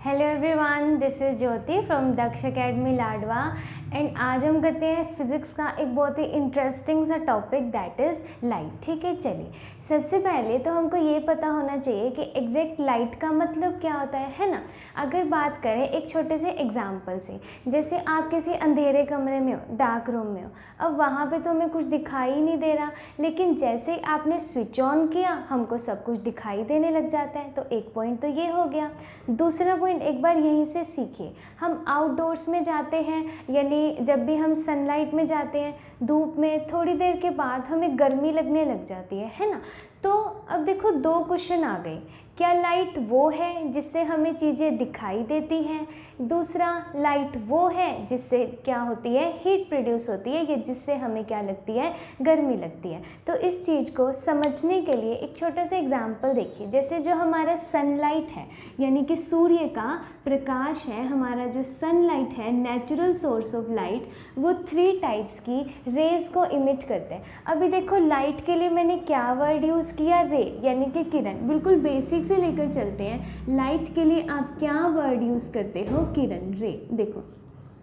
Hello everyone, this is Jyoti from Daksh academy Ladwa and आज हम करते हैं फिज़िक्स का एक बहुत ही इंटरेस्टिंग सा टॉपिक दैट इज़ लाइट। ठीक है, चलिए सबसे पहले तो हमको ये पता होना चाहिए कि एग्जैक्ट लाइट का मतलब क्या होता है ना। अगर बात करें एक छोटे से एग्जाम्पल से, जैसे आप किसी अंधेरे कमरे में हो, डार्क रूम में हो, अब वहाँ पे तो हमें कुछ दिखाई ही नहीं दे रहा, लेकिन जैसे ही आपने स्विच ऑन किया हमको सब कुछ दिखाई देने लग जाता है। तो एक पॉइंट तो ये हो गया। दूसरा पॉइंट एक बार यहीं से सीखिए, हम आउटडोर्स में जाते हैं, यानी जब भी हम सनलाइट में जाते हैं, धूप में, थोड़ी देर के बाद हमें गर्मी लगने लग जाती है ना। तो अब देखो दो क्वेश्चन आ गए, क्या लाइट वो है जिससे हमें चीज़ें दिखाई देती हैं, दूसरा लाइट वो है जिससे क्या होती है, हीट प्रोड्यूस होती है, या जिससे हमें क्या लगती है, गर्मी लगती है। तो इस चीज़ को समझने के लिए एक छोटा सा एग्जांपल देखिए। जैसे जो हमारा सनलाइट है, यानी कि सूर्य का प्रकाश है, हमारा जो सनलाइट है नेचुरल सोर्स ऑफ लाइट, वो 3 टाइप्स की रेज को इमिट करते हैं। अभी देखो लाइट के लिए मैंने क्या वर्ड यूज़ किया, रे, यानी कि किरण। बिल्कुल बेसिक से लेकर चलते हैं, लाइट के लिए आप क्या वर्ड यूज़ करते हो, किरण, रे। देखो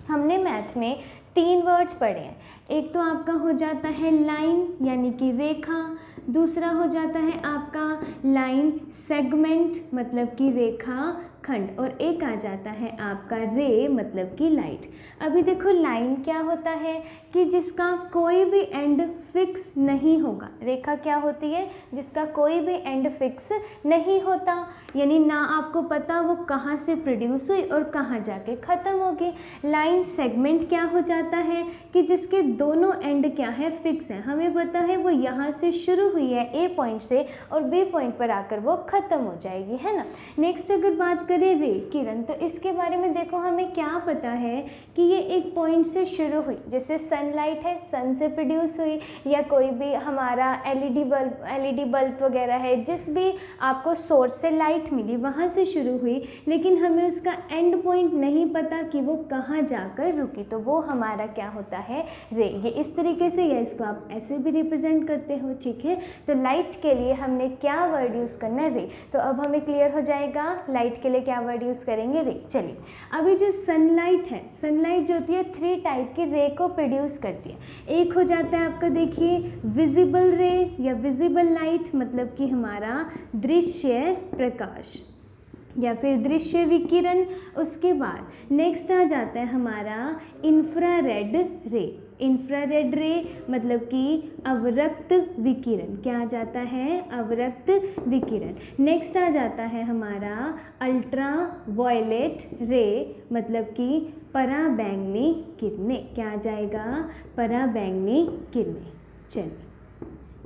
हमने मैथ में 3 वर्ड्स पढ़े हैं। एक तो आपका हो जाता है लाइन यानी कि रेखा, दूसरा हो जाता है आपका लाइन सेगमेंट मतलब कि रेखा खंड, और एक आ जाता है आपका रे मतलब कि लाइट। अभी देखो लाइन क्या होता है कि जिसका कोई भी एंड फिक्स नहीं होगा। रेखा क्या होती है, जिसका कोई भी एंड फिक्स नहीं होता, यानी ना आपको पता वो कहाँ से प्रोड्यूस हुई और कहाँ जाके ख़त्म होगी। लाइन सेगमेंट क्या हो जाता है कि जिसके दोनों एंड क्या है, फिक्स है, हमें पता है वो यहाँ से शुरू हुई है ए पॉइंट से और बी पॉइंट पर आकर वो ख़त्म हो जाएगी, है ना। नेक्स्ट अगर बात करें रे, किरण, तो इसके बारे में देखो हमें क्या पता है कि ये एक पॉइंट से शुरू हुई, जैसे सनलाइट है, सन से प्रोड्यूस हुई, या कोई भी हमारा एलईडी बल्ब वगैरह है, जिस भी आपको सोर्स से लाइट मिली वहाँ से शुरू हुई, लेकिन हमें उसका एंड पॉइंट नहीं पता कि वो कहाँ जाकर रुकी, तो वो हमारा क्या होता है, रे। ये इस तरीके से, या इसको आप ऐसे भी रिप्रेजेंट करते हो, ठीक है। तो लाइट के लिए हमने क्या वर्ड यूज़ करना है, रे। तो अब हमें क्लियर हो जाएगा लाइट के लिए क्या वर्ड यूज़ करेंगे, रे। चलिए अभी जो सनलाइट है, सनलाइट जो होती है 3 टाइप की रे को प्रोड्यूस करती है। एक हो जाता है आपका देखिए विजिबल रे या विजिबल लाइट, मतलब कि हमारा दृश्य प्रकाश या फिर दृश्य विकिरण। उसके बाद नेक्स्ट आ जाता है हमारा इंफ्रारेड रे। इंफ्रारेड रे मतलब कि अवरक्त विकिरण, क्या आ जाता है, अवरक्त विकिरण। नेक्स्ट आ जाता है हमारा अल्ट्रा वायलेट रे, मतलब कि पराबैंगनी किरणें, क्या आ जाएगा, पराबैंगनी किरणें। चलिए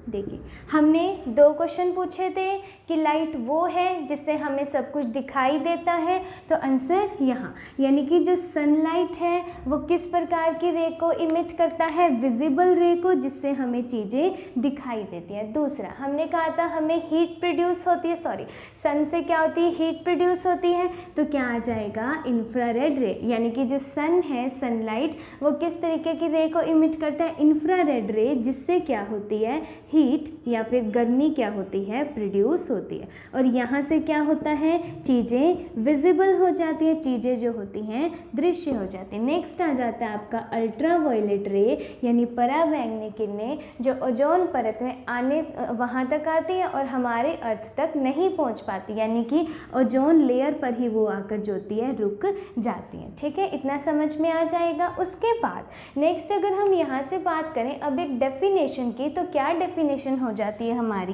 देखिए हमने 2 क्वेश्चन पूछे थे कि लाइट वो है जिससे हमें सब कुछ दिखाई देता है, तो आंसर यहाँ, यानी कि जो सनलाइट है वो किस प्रकार की रे को इमिट करता है, विजिबल रे को, जिससे हमें चीज़ें दिखाई देती हैं। दूसरा हमने कहा था हमें हीट प्रोड्यूस होती है, सन से क्या होती है, हीट प्रोड्यूस होती है, तो क्या आ जाएगा, इंफ्रारेड रे, यानी कि जो सन है, सनलाइट, वो किस तरीके की रे को इमिट करता है, इंफ्रारेड रे, जिससे क्या होती है, हीट या फिर गर्मी क्या होती है, प्रोड्यूस होती है, और यहाँ से क्या होता है, चीज़ें विजिबल हो जाती है, चीज़ें जो होती हैं दृश्य हो जाती है। नेक्स्ट आ जाता है आपका अल्ट्रा वायलेट रे, यानी पराबैंगनी किरणें, जो ओजोन परत में आने वहाँ तक आती है और हमारे अर्थ तक नहीं पहुँच पाती, यानी कि ओजोन लेयर पर ही वो आकर जो होती है रुक जाती है। ठीक है, इतना समझ में आ जाएगा। उसके बाद नेक्स्ट अगर हम यहाँ से बात करें अब एक डेफिनेशन की, तो क्या डेफिनेशन हो जाती है हमारी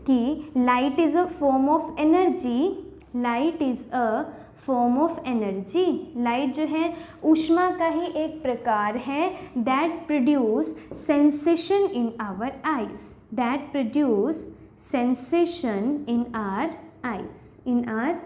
कि light is a form of energy, light is a form of energy, light जो है ऊष्मा का ही एक प्रकार है, that produce sensation in our eyes, that produce sensation in our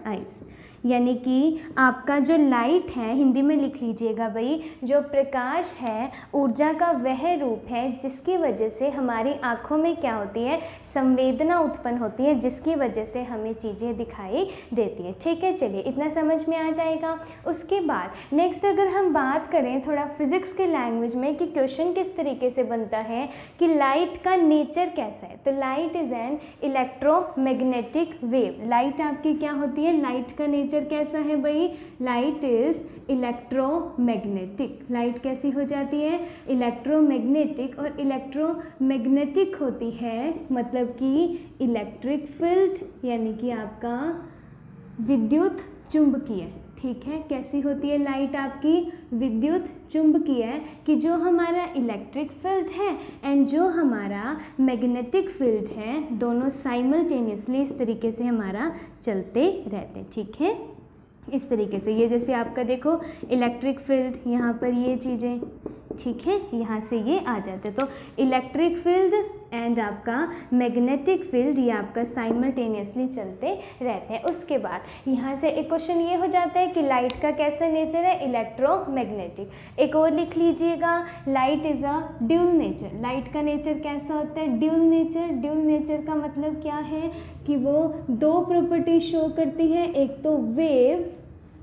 eyes, यानी कि आपका जो लाइट है, हिंदी में लिख लीजिएगा भाई, जो प्रकाश है ऊर्जा का वह रूप है जिसकी वजह से हमारी आँखों में क्या होती है, संवेदना उत्पन्न होती है, जिसकी वजह से हमें चीज़ें दिखाई देती हैं। ठीक है, चलिए इतना समझ में आ जाएगा। उसके बाद नेक्स्ट अगर हम बात करें थोड़ा फिजिक्स के लैंग्वेज में कि क्वेश्चन किस तरीके से बनता है कि लाइट का नेचर कैसा है, तो light is an electromagnetic wave. Light आपकी क्या होती है, लाइट का नेचर नेचर कैसा है भाई? Light is electromagnetic. लाइट कैसी हो जाती है? इलेक्ट्रोमैग्नेटिक। और इलेक्ट्रोमैग्नेटिक होती है मतलब कि इलेक्ट्रिक फील्ड, यानी कि आपका विद्युत चुंबकीय। ठीक है, कैसी होती है लाइट आपकी? विद्युत चुंबकीय, कि जो हमारा इलेक्ट्रिक फील्ड है एंड जो हमारा मैग्नेटिक फील्ड है, दोनों साइमल्टेनियसली इस तरीके से हमारा चलते रहते हैं। ठीक है, इस तरीके से। ये जैसे आपका देखो इलेक्ट्रिक फील्ड, यहाँ पर ये चीज़ें, ठीक है, यहाँ से ये आ जाते। तो इलेक्ट्रिक फील्ड एंड आपका मैग्नेटिक फील्ड ये आपका साइमल्टेनियसली चलते रहते हैं। उसके बाद यहाँ से एक क्वेश्चन ये हो जाता है कि लाइट का कैसा नेचर है? इलेक्ट्रोमैग्नेटिक। एक और लिख लीजिएगा, light is a dual nature. Light का नेचर कैसा होता है? Dual nature. ड्यूल नेचर का मतलब क्या है कि वो दो प्रॉपर्टी शो करती है। एक तो वेव,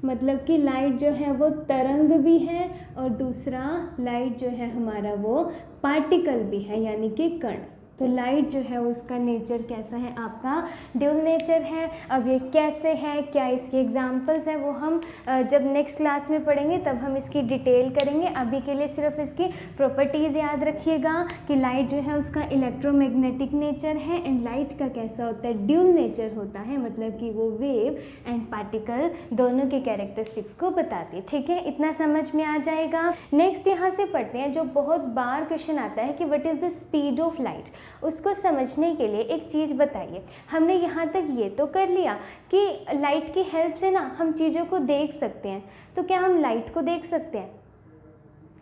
मतलब कि लाइट जो है वो तरंग भी है, और दूसरा लाइट जो है हमारा वो पार्टिकल भी है, यानी कि कण। तो लाइट जो है उसका नेचर कैसा है? आपका ड्यूल नेचर है। अब ये कैसे है, क्या इसके एग्जांपल्स हैं, वो हम जब नेक्स्ट क्लास में पढ़ेंगे तब हम इसकी डिटेल करेंगे। अभी के लिए सिर्फ इसकी प्रॉपर्टीज़ याद रखिएगा कि लाइट जो है उसका इलेक्ट्रोमैग्नेटिक नेचर है एंड लाइट का कैसा होता है? ड्यूल नेचर होता है, मतलब कि वो वेव एंड पार्टिकल दोनों के कैरेक्टरिस्टिक्स को बताती है। ठीक है, इतना समझ में आ जाएगा। नेक्स्ट यहाँ से पढ़ते हैं, जो बहुत बार क्वेश्चन आता है कि what is the speed of light. उसको समझने के लिए एक चीज़ बताइए। हमने यहाँ तक ये तो कर लिया कि लाइट की हेल्प से ना हम चीज़ों को देख सकते हैं, तो क्या हम लाइट को देख सकते हैं?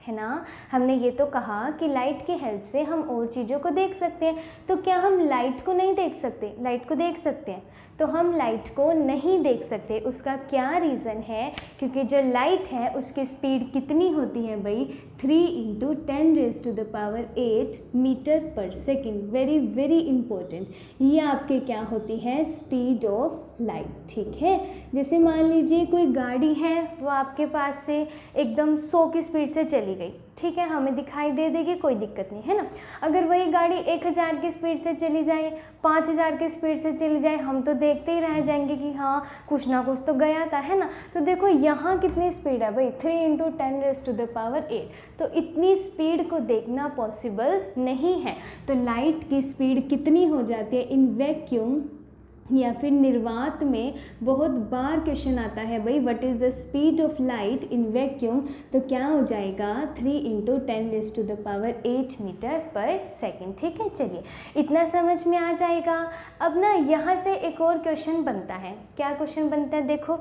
है ना, हमने ये तो कहा कि लाइट की हेल्प से हम और चीज़ों को देख सकते हैं, तो क्या हम लाइट को नहीं देख सकते? लाइट को देख सकते हैं। तो हम लाइट को नहीं देख सकते, उसका क्या रीज़न है? क्योंकि जो लाइट है उसकी स्पीड कितनी होती है भाई? 3 × 10⁸ मीटर पर सेकेंड। वेरी वेरी इंपॉर्टेंट, ये आपके क्या होती है? Speed of light. ठीक है, जैसे मान लीजिए कोई गाड़ी है, वो आपके पास से एकदम 100 की स्पीड से चली गई। ठीक है, हमें दिखाई दे देगी, कोई दिक्कत नहीं है ना। अगर वही गाड़ी 1000 की स्पीड से चली जाए, 5000 की स्पीड से चली जाए, हम तो देखते ही रह जाएंगे कि हाँ कुछ ना कुछ तो गया था, है ना। तो देखो यहाँ कितनी स्पीड है भाई? 3 × 10⁸। तो इतनी स्पीड को देखना पॉसिबल नहीं है। तो लाइट की स्पीड कितनी हो जाती है इन वैक्यूम या फिर निर्वात में? बहुत बार क्वेश्चन आता है भाई, what is the speed of light in vacuum? तो क्या हो जाएगा? 3 × 10⁸ मीटर पर सेकेंड। ठीक है, चलिए इतना समझ में आ जाएगा। अब ना यहाँ से एक और क्वेश्चन बनता है। क्या क्वेश्चन बनता है? देखो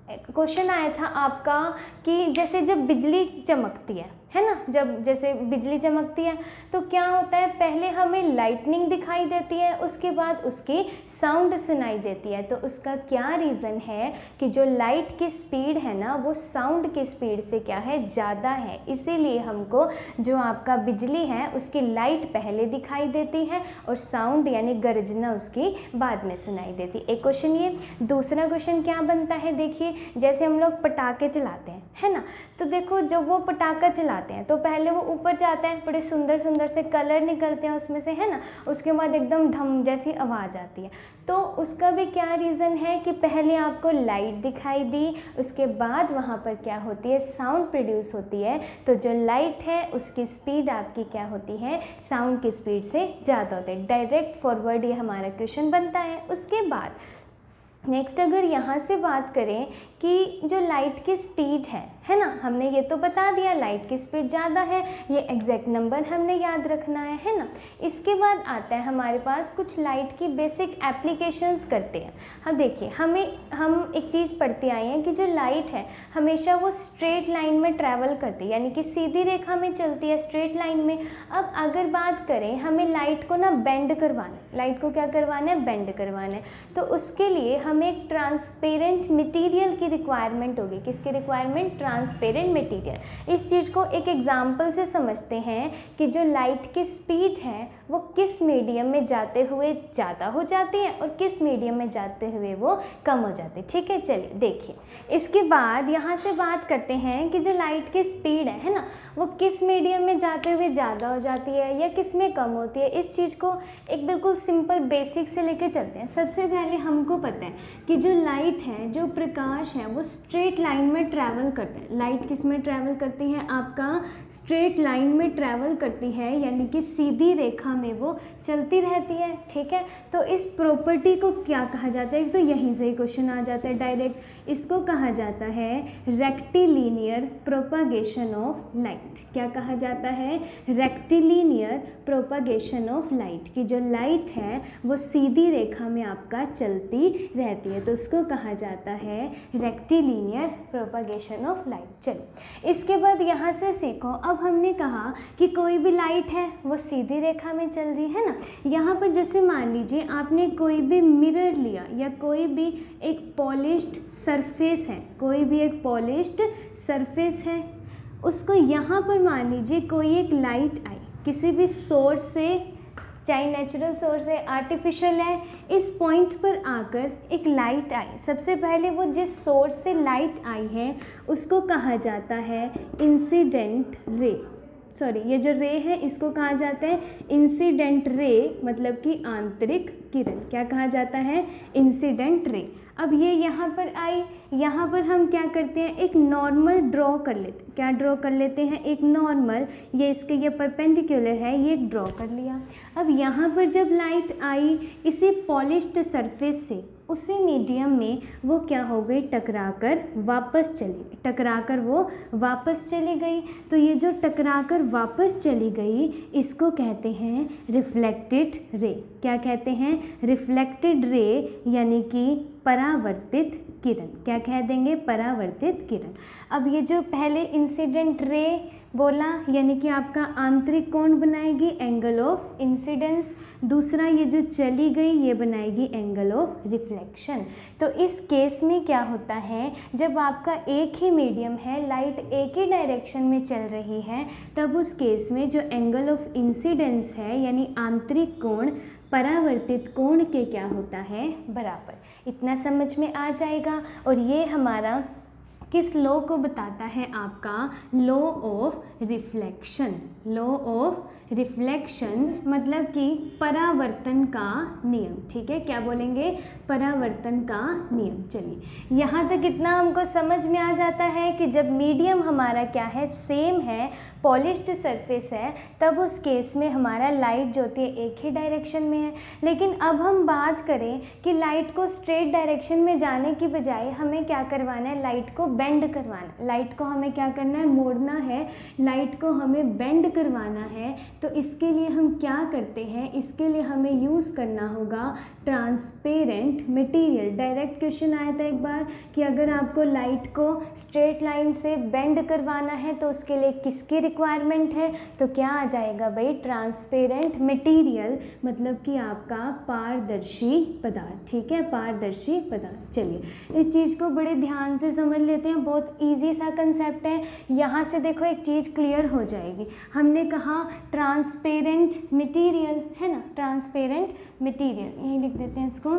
क्वेश्चन आया था आपका कि जैसे जब बिजली चमकती है ना, जब जैसे बिजली चमकती है तो क्या होता है? पहले हमें लाइटनिंग दिखाई देती है, उसके बाद उसकी साउंड सुनाई देती है। तो उसका क्या रीज़न है कि जो लाइट की स्पीड है ना वो साउंड की स्पीड से क्या है? ज़्यादा है। इसीलिए हमको जो आपका बिजली है उसकी लाइट पहले दिखाई देती है और साउंड यानी गर्जना उसकी बाद में सुनाई देती। एक क्वेश्चन ये। दूसरा क्वेश्चन क्या बनता है? देखिए जैसे हम लोग पटाखे चलाते हैं, है ना, तो देखो जब वो पटाखा चलाते हैं तो पहले वो ऊपर जाते हैं, बड़े सुंदर सुंदर से कलर निकलते हैं उसमें से, है ना, उसके बाद एकदम धम जैसी आवाज़ आती है। तो उसका भी क्या रीज़न है कि पहले आपको लाइट दिखाई दी, उसके बाद वहाँ पर क्या होती है? साउंड प्रोड्यूस होती है। तो जो लाइट है उसकी स्पीड आपकी क्या होती है? साउंड की स्पीड से ज़्यादा होती है। डायरेक्ट फॉरवर्ड ये हमारा क्वेश्चन बनता है। उसके बाद नेक्स्ट अगर यहाँ से बात करें कि जो लाइट की स्पीड है ना, हमने ये तो बता दिया लाइट की स्पीड ज़्यादा है, ये एग्जैक्ट नंबर हमने याद रखना है ना। इसके बाद आता है हमारे पास कुछ लाइट की बेसिक एप्लीकेशंस करते हैं। हाँ देखिए, हम एक चीज़ पढ़ते आए हैं कि जो लाइट है हमेशा वो स्ट्रेट लाइन में ट्रैवल करती है, यानी कि सीधी रेखा में चलती है, स्ट्रेट लाइन में। अब अगर बात करें हमें लाइट को ना बेंड करवाना है, लाइट को क्या करवाना है? बेंड करवाना है। तो उसके लिए हमें एक ट्रांसपेरेंट मटेरियल की रिक्वायरमेंट होगी। किसकी रिक्वायरमेंट? Transparent material. इस चीज़ को एक एग्जांपल से समझते हैं कि जो लाइट की स्पीड है वो किस मीडियम में जाते हुए ज़्यादा हो जाती है और किस मीडियम में जाते हुए वो कम हो जाती है। ठीक है, चलिए देखिए। इसके बाद यहाँ से बात करते हैं कि जो लाइट की स्पीड है ना, वो किस मीडियम में जाते हुए ज़्यादा हो जाती है या किस में कम होती है। इस चीज़ को एक बिल्कुल सिंपल बेसिक से लेके चलते हैं। सबसे पहले हमको पता है कि जो लाइट है, जो प्रकाश है, वो स्ट्रेट लाइन में ट्रैवल करता है। लाइट किस में ट्रैवल करती है? आपका स्ट्रेट लाइन में ट्रैवल करती है, यानी कि सीधी रेखा में वो चलती रहती है। ठीक है, तो इस प्रॉपर्टी को क्या कहा जाता है? तो यहीं से ही क्वेश्चन आ जाता है डायरेक्ट। इसको कहा जाता है रेक्टिलिनियर प्रोपागेशन ऑफ लाइट। क्या कहा जाता है? रेक्टिलिनियर प्रोपागेशन ऑफ लाइट, कि जो लाइट है वो सीधी रेखा में आपका चलती रहती है, तो उसको कहा जाता है रेक्टिलिनियर प्रोपागेशन ऑफ लाइट। चलिए, इसके बाद यहाँ से सीखो। अब हमने कहा कि कोई भी लाइट है वो सीधी रेखा में चल रही है ना। यहाँ पर जैसे मान लीजिए आपने कोई भी मिरर लिया या कोई भी एक पॉलिश्ड सरफेस है, कोई भी एक पॉलिश्ड सरफेस है, उसको यहाँ पर मान लीजिए कोई एक लाइट आई किसी भी सोर्स से, चाहे नेचुरल सोर्स है, आर्टिफिशियल है, इस पॉइंट पर आकर एक लाइट आई। सबसे पहले वो जिस सोर्स से लाइट आई है उसको कहा जाता है इंसिडेंट रे। सॉरी, ये जो रे है इसको कहा जाता है इंसिडेंट रे, मतलब कि आंतरिक किरण। क्या कहा जाता है? Incident ray. अब ये यहाँ पर आई, यहाँ पर हम क्या करते हैं? एक नॉर्मल ड्रॉ कर लेते हैं। क्या ड्रॉ कर लेते हैं? एक नॉर्मल। ये इसके ये परपेंडिकुलर है, ये ड्रॉ कर लिया। अब यहाँ पर जब लाइट आई इसी पॉलिश्ड सरफेस से, उसी मीडियम में वो क्या हो गई? टकराकर वापस चली गई। टकराकर वो वापस चली गई। तो ये जो टकराकर वापस चली गई इसको कहते हैं रिफ्लेक्टेड रे। क्या कहते हैं? रिफ्लेक्टेड रे, यानी कि परावर्तित किरण। क्या कह देंगे? परावर्तित किरण। अब ये जो पहले इंसिडेंट रे बोला, यानी कि आपका आंतरिक कोण बनाएगी एंगल ऑफ इंसिडेंस। दूसरा ये जो चली गई ये बनाएगी एंगल ऑफ रिफ्लेक्शन। तो इस केस में क्या होता है? जब आपका एक ही मीडियम है, लाइट एक ही डायरेक्शन में चल रही है, तब उस केस में जो एंगल ऑफ इंसिडेंस है यानी आंतरिक कोण परावर्तित कोण के क्या होता है? बराबर। इतना समझ में आ जाएगा। और ये हमारा किस लॉ को बताता है? आपका law of reflection. Law of reflection मतलब कि परावर्तन का नियम। ठीक है, क्या बोलेंगे? परावर्तन का नियम। चलिए, यहाँ तक इतना हमको समझ में आ जाता है कि जब मीडियम हमारा क्या है? सेम है, पॉलिश्ड सरफेस है, तब उस केस में हमारा लाइट जो होती है एक ही डायरेक्शन में है। लेकिन अब हम बात करें कि लाइट को स्ट्रेट डायरेक्शन में जाने की बजाय हमें क्या करवाना है? लाइट को बेंड करवाना। लाइट को हमें क्या करना है? मोड़ना है। लाइट को हमें बेंड करवाना है। तो इसके लिए हम क्या करते हैं? इसके लिए हमें यूज़ करना होगा ट्रांसपेरेंट मटेरियल। डायरेक्ट क्वेश्चन आया था एक बार कि अगर आपको लाइट को स्ट्रेट लाइन से बेंड करवाना है तो उसके लिए किसकी रिक्वायरमेंट है? तो क्या आ जाएगा भाई? ट्रांसपेरेंट मटेरियल, मतलब कि आपका पारदर्शी पदार्थ। ठीक है, पारदर्शी पदार्थ। चलिए, इस चीज़ को बड़े ध्यान से समझ लेते हैं। बहुत ईजी सा कंसेप्ट है। यहाँ से देखो एक चीज़ क्लियर हो जाएगी। हमने कहा ट्रांसपेरेंट मटेरियल, है ना? ट्रांसपेरेंट मटेरियल, यहीं लिख देते हैं इसको।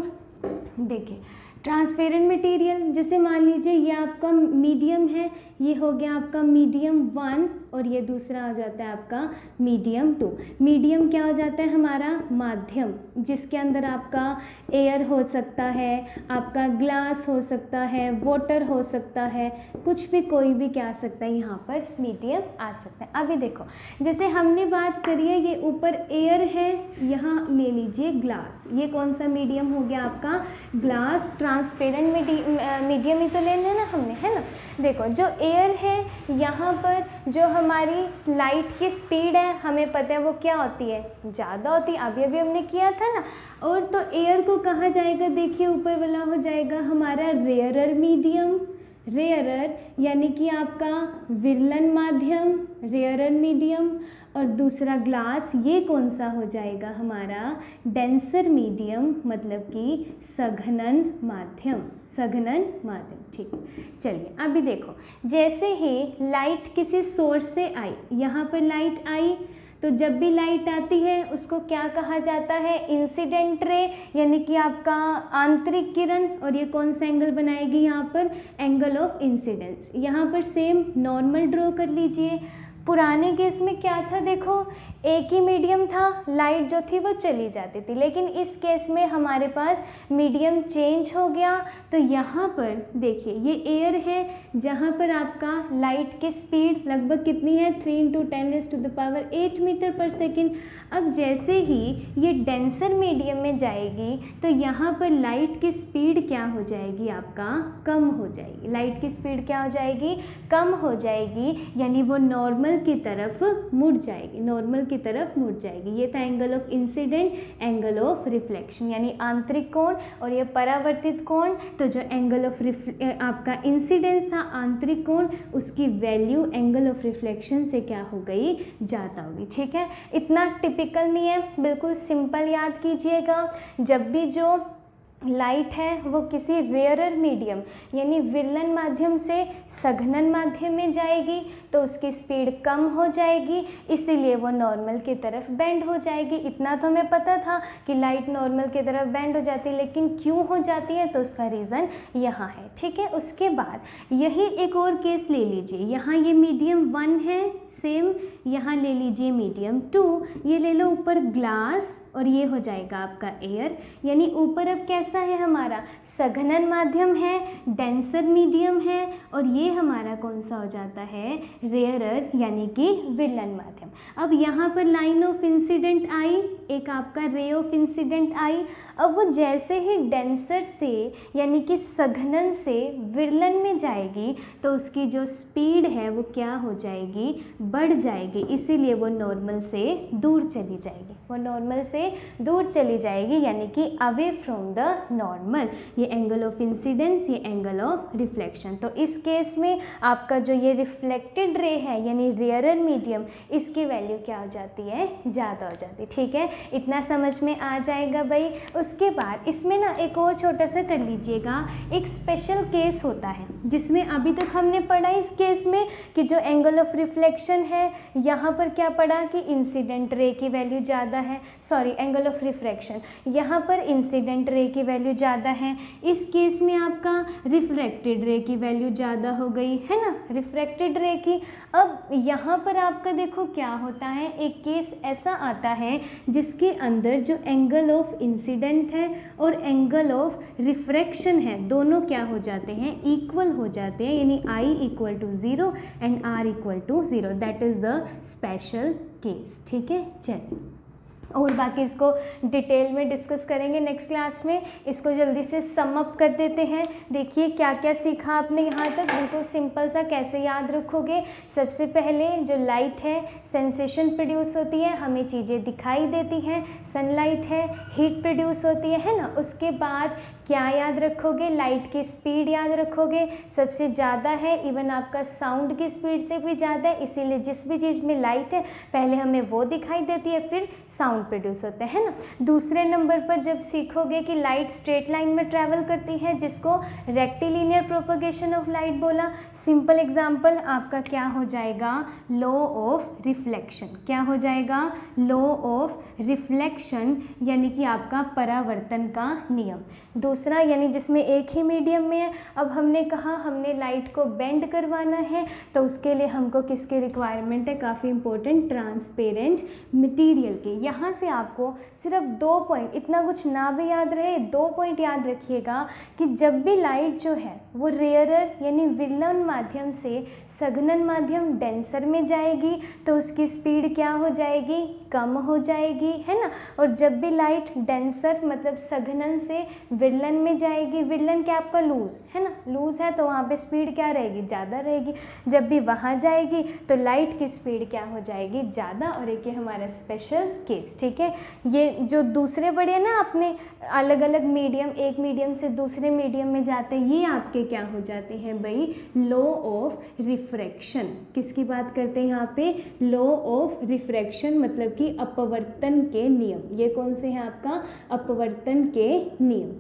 देखिए, ट्रांसपेरेंट मटेरियल, जैसे मान लीजिए ये आपका मीडियम है, ये हो गया आपका मीडियम 1 और ये दूसरा हो जाता है आपका मीडियम 2। मीडियम क्या हो जाता है? हमारा माध्यम, जिसके अंदर आपका एयर हो सकता है, आपका ग्लास हो सकता है, वाटर हो सकता है, कुछ भी, कोई भी क्या आ सकता है यहाँ पर? मीडियम आ सकता है। अभी देखो, जैसे हमने बात करी है ये ऊपर एयर है, यहाँ ले लीजिए ग्लास। ये कौन सा मीडियम हो गया आपका? ग्लास। ट्रांसपेरेंट मीडियम ही तो लेना है ना हमने, है ना? देखो, जो एयर है यहाँ पर जो हमारी लाइट की स्पीड है हमें पता है वो क्या होती है? ज़्यादा होती है। अभी अभी हमने किया था ना। और तो एयर को कहा जाएगा, देखिए ऊपर वाला हो जाएगा हमारा रेयरर मीडियम। रेयरर यानी कि आपका विरलन माध्यम, रेयरर मीडियम। और दूसरा ग्लास, ये कौन सा हो जाएगा? हमारा डेंसर मीडियम, मतलब कि सघनन माध्यम। सघनन माध्यम। ठीक, चलिए अभी देखो, जैसे ही लाइट किसी सोर्स से आई, यहाँ पर लाइट आई, तो जब भी लाइट आती है उसको क्या कहा जाता है? इंसिडेंट रे, यानी कि आपका आंतरिक किरण। और ये कौन सा एंगल बनाएगी यहाँ पर? Angle of incidence. यहाँ पर सेम नॉर्मल ड्रॉ कर लीजिए। पुराने केस में क्या था? देखो, एक ही मीडियम था, लाइट जो थी वो चली जाती थी, लेकिन इस केस में हमारे पास मीडियम चेंज हो गया। तो यहाँ पर देखिए ये एयर है जहाँ पर आपका लाइट की स्पीड लगभग कितनी है, 3 × 10⁸ मीटर पर सेकेंड। अब जैसे ही ये डेंसर मीडियम में जाएगी तो यहाँ पर लाइट की स्पीड क्या हो जाएगी, आपका कम हो जाएगी। लाइट की स्पीड क्या हो जाएगी, कम हो जाएगी, यानी वो नॉर्मल की तरफ मुड़ जाएगी, नॉर्मल की तरफ मुड़ जाएगी। ये था angle of incident, angle of reflection, यानी आंतरिक कोण, और ये परावर्तित कोण। तो जो एंगल ऑफ आपका इंसिडेंस था, आंतरिक कोण, उसकी वैल्यू एंगल ऑफ रिफ्लेक्शन से क्या हो गई, ज़्यादा होगी। ठीक है, इतना टिपिकल नहीं है, बिल्कुल सिंपल याद कीजिएगा। जब भी जो लाइट है वो किसी रेयरर मीडियम यानी विरलन माध्यम से सघनन माध्यम में जाएगी तो उसकी स्पीड कम हो जाएगी, इसीलिए वो नॉर्मल की तरफ बेंड हो जाएगी। इतना तो हमें पता था कि लाइट नॉर्मल की तरफ बेंड हो जाती है, लेकिन क्यों हो जाती है तो उसका रीज़न यहाँ है। ठीक है, उसके बाद यही एक और केस ले लीजिए, यहाँ ये मीडियम 1 है, सेम यहाँ ले लीजिए मीडियम 2, ये ले लो ऊपर ग्लास और ये हो जाएगा आपका एयर। यानी ऊपर अब कैसा है हमारा, सघनन माध्यम है, डेंसर मीडियम है, और ये हमारा कौन सा हो जाता है, रेयरर यानी कि विरलन माध्यम। अब यहाँ पर लाइन ऑफ इंसिडेंट आई, एक आपका रे ऑफ इंसिडेंट आई। अब वो जैसे ही डेंसर से यानी कि सघनन से विरलन में जाएगी तो उसकी जो स्पीड है वो क्या हो जाएगी, बढ़ जाएगी, इसीलिए वो नॉर्मल से दूर चली जाएगी, वो नॉर्मल से दूर चली जाएगी, यानी कि अवे फ्रॉम द नॉर्मल। ये एंगल ऑफ इंसिडेंस, ये एंगल ऑफ रिफ्लेक्शन। तो इस केस में आपका जो ये रिफ्लेक्टेड रे है यानी रेयरर मीडियम, इसकी वैल्यू क्या हो जाती है, ज़्यादा हो जाती है। ठीक है, इतना समझ में आ जाएगा भाई। उसके बाद इसमें ना एक और छोटा सा कर लीजिएगा, एक स्पेशल केस होता है जिसमें अभी तक हमने पढ़ा इस केस में कि जो एंगल ऑफ रिफ्लेक्शन है यहाँ पर क्या पढ़ा कि इंसिडेंट रे की वैल्यू ज़्यादा है, सॉरी एंगल ऑफ रिफ्रैक्शन, यहाँ पर इंसिडेंट रे की वैल्यू ज़्यादा है। इस केस में आपका रिफ्रैक्टेड रे की वैल्यू ज़्यादा हो गई है ना, रिफ्रैक्टेड रे की। अब यहाँ पर आपका देखो क्या होता है, एक केस ऐसा आता है जिसके अंदर जो एंगल ऑफ इंसिडेंट है और एंगल ऑफ रिफ्रैक्शन है दोनों क्या हो जाते हैं, इक्वल हो जाते हैं, यानी I = 0 and R = 0। That is the special case. ठीक है, चलिए और बाकी इसको डिटेल में डिस्कस करेंगे नेक्स्ट क्लास में। इसको जल्दी से सम अप कर देते हैं। देखिए क्या क्या सीखा आपने यहाँ तक, बिल्कुल सिंपल सा कैसे याद रखोगे। सबसे पहले जो लाइट है सेंसेशन प्रोड्यूस होती है, हमें चीज़ें दिखाई देती हैं, सनलाइट है, हीट प्रोड्यूस होती है ना। उसके बाद क्या याद रखोगे, लाइट की स्पीड याद रखोगे, सबसे ज़्यादा है, इवन आपका साउंड की स्पीड से भी ज़्यादा है, इसीलिए जिस भी चीज़ में लाइट है पहले हमें वो दिखाई देती है, फिर साउंड प्रोड्यूस होते हैं ना। दूसरे नंबर पर जब सीखोगे कि लाइट स्ट्रेट लाइन में ट्रैवल करती है, जिसको रेक्टिलिनियर प्रोपगेशन ऑफ लाइट बोला। सिंपल एग्जांपल आपका क्या हो जाएगा, लॉ ऑफ रिफ्लेक्शन। क्या हो जाएगा, लॉ ऑफ रिफ्लेक्शन, यानी कि आपका परावर्तन का नियम। दूसरा यानी जिसमें एक ही मीडियम में है। अब हमने कहा हमने लाइट को बेंड करवाना है तो उसके लिए हमको किसकी रिक्वायरमेंट है, काफ़ी इंपॉर्टेंट, ट्रांसपेरेंट मटेरियल की। यहाँ से आपको सिर्फ 2 पॉइंट, इतना कुछ ना भी याद रहे, 2 पॉइंट याद रखिएगा कि जब भी लाइट जो है वो रेयरर यानी विरलन माध्यम से सघनन माध्यम डेंसर में जाएगी तो उसकी स्पीड क्या हो जाएगी, कम हो जाएगी, है ना। और जब भी लाइट डेंसर मतलब सघनन से विरलन में जाएगी, विरलन क्या आपका लूज है ना, लूज है तो वहाँ पे स्पीड क्या रहेगी, ज़्यादा रहेगी। जब भी वहाँ जाएगी तो लाइट की स्पीड क्या हो जाएगी, ज़्यादा। और एक ये हमारा स्पेशल केस। ठीक है, ये जो दूसरे बड़े ना अपने अलग अलग मीडियम, एक मीडियम से दूसरे मीडियम में जाते हैं, ये आपके क्या हो जाते हैं भाई, लॉ ऑफ रिफ्रैक्शन। किसकी बात करते हैं यहाँ पे, लॉ ऑफ रिफ्रैक्शन, मतलब कि अपवर्तन के नियम। ये कौन से हैं आपका, अपवर्तन के नियम।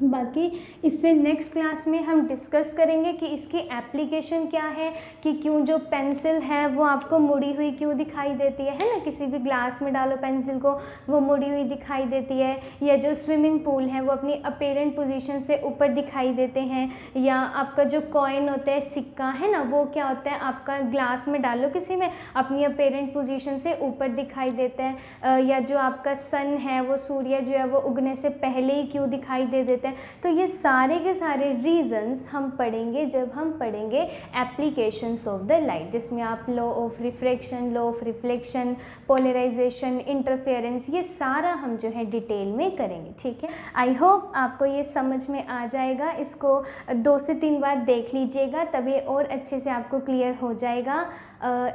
बाकी इससे नेक्स्ट क्लास में हम डिस्कस करेंगे कि इसकी एप्लीकेशन क्या है, कि क्यों जो पेंसिल है वो आपको मुड़ी हुई क्यों दिखाई देती है ना, किसी भी ग्लास में डालो पेंसिल को वो मुड़ी हुई दिखाई देती है, या जो स्विमिंग पूल है वो अपनी अपेरेंट पोजीशन से ऊपर दिखाई देते हैं, या आपका जो कॉइन होता है, सिक्का है ना, वो क्या होता है आपका ग्लास में डालो किसी में अपनी अपेरेंट पोजीशन से ऊपर दिखाई देता है, या जो आपका सन है वो सूर्य जो है वो उगने से पहले ही क्यों दिखाई दे देता है। तो ये सारे के सारे रीजंस हम पढ़ेंगे जब हम पढ़ेंगे एप्लीकेशंस ऑफ द लाइट, जिसमें आप law of refraction, law of reflection, polarisation, interference, ये सारा हम जो है डिटेल में करेंगे। ठीक है, आई होप आपको ये समझ में आ जाएगा। इसको 2 से 3 बार देख लीजिएगा तभी और अच्छे से आपको क्लियर हो जाएगा।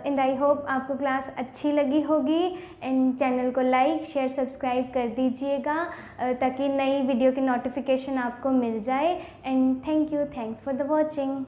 एंड आई होप आपको क्लास अच्छी लगी होगी। एंड चैनल को लाइक, शेयर, सब्सक्राइब कर दीजिएगा ताकि नई वीडियो की नोटिफिकेशन आपको मिल जाए। And thank you, thanks for the watching.